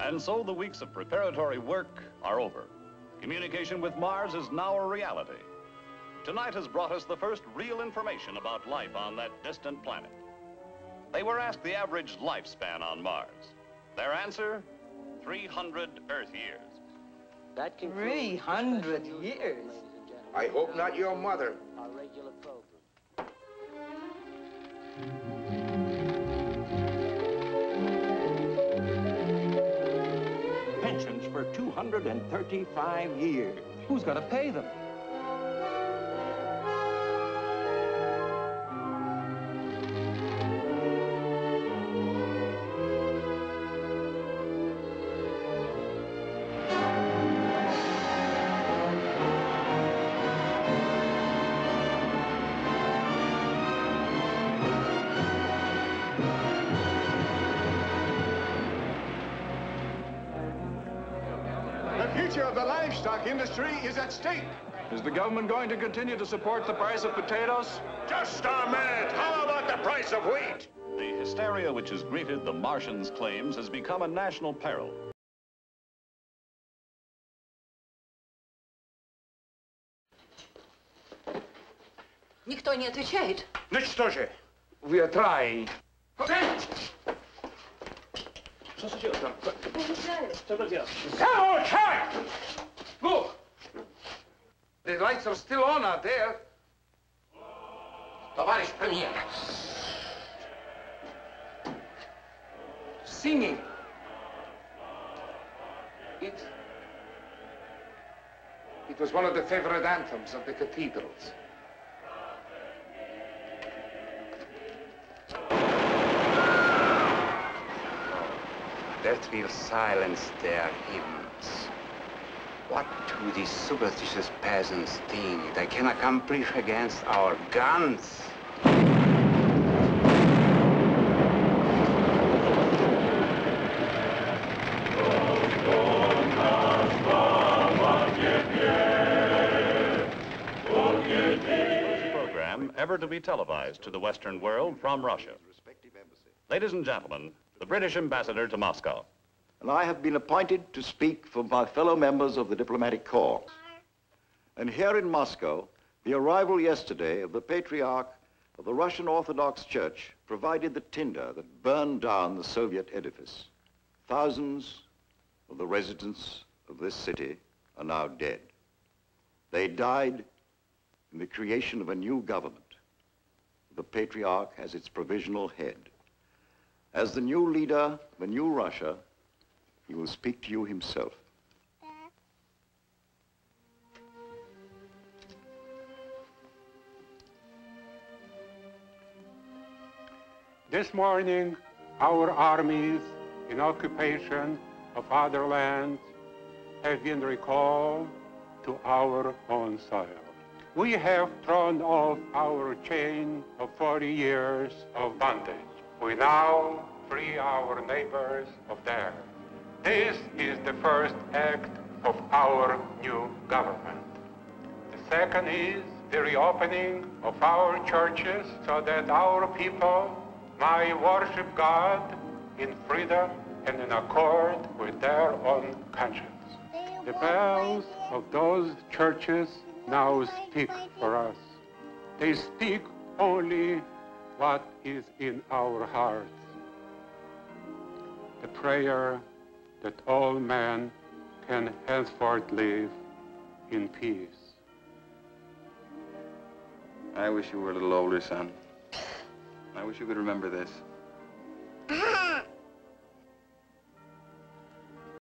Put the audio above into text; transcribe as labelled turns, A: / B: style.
A: And so the weeks of preparatory work are over. Communication with Mars is now a reality. Tonight has brought us the first real information about life on that distant planet. They were asked the average lifespan on Mars. Their answer, 300 Earth years.
B: 300 years?
C: I hope not your mother.
D: Our regular program.
E: Pensions for 235 years.
B: Who's gonna pay them?
F: The future of the livestock industry is at stake.
G: Is the government going to continue to support the price of potatoes?
C: Just a minute. How about the price of wheat?
A: The hysteria which has greeted the Martians' claims has become a national peril.
H: Никто не отвечает.
C: Ну что же?
G: We are trying.
C: Что случилось там? Что случилось? Outside!
G: Look! The lights are still on out there.
C: Товарищ премьер.
G: Singing. It was one of the favorite anthems of the cathedrals.
I: That will silence their hymns. What do these superstitious peasants think they can accomplish against our guns?
A: Program ever to be televised to the Western world from Russia. Ladies and gentlemen, the British ambassador to Moscow.
J: And I have been appointed to speak for my fellow members of the diplomatic corps. And here in Moscow, the arrival yesterday of the Patriarch of the Russian Orthodox Church provided the tinder that burned down the Soviet edifice. Thousands of the residents of this city are now dead. They died in the creation of a new government. The Patriarch as its provisional head. As the new leader of the new Russia, he will speak to you himself.
K: This morning, our armies in occupation of other lands have been recalled to our own soil. We have thrown off our chain of 40 years of bondage. We now free our neighbors of theirs. This is the first act of our new government. The second is the reopening of our churches so that our people may worship God in freedom and in accord with their own conscience. The bells of those churches now speak for us. They speak only what is in our hearts. The prayer that all men can henceforth live in peace.
I: I wish you were a little older, son. I wish you could remember this.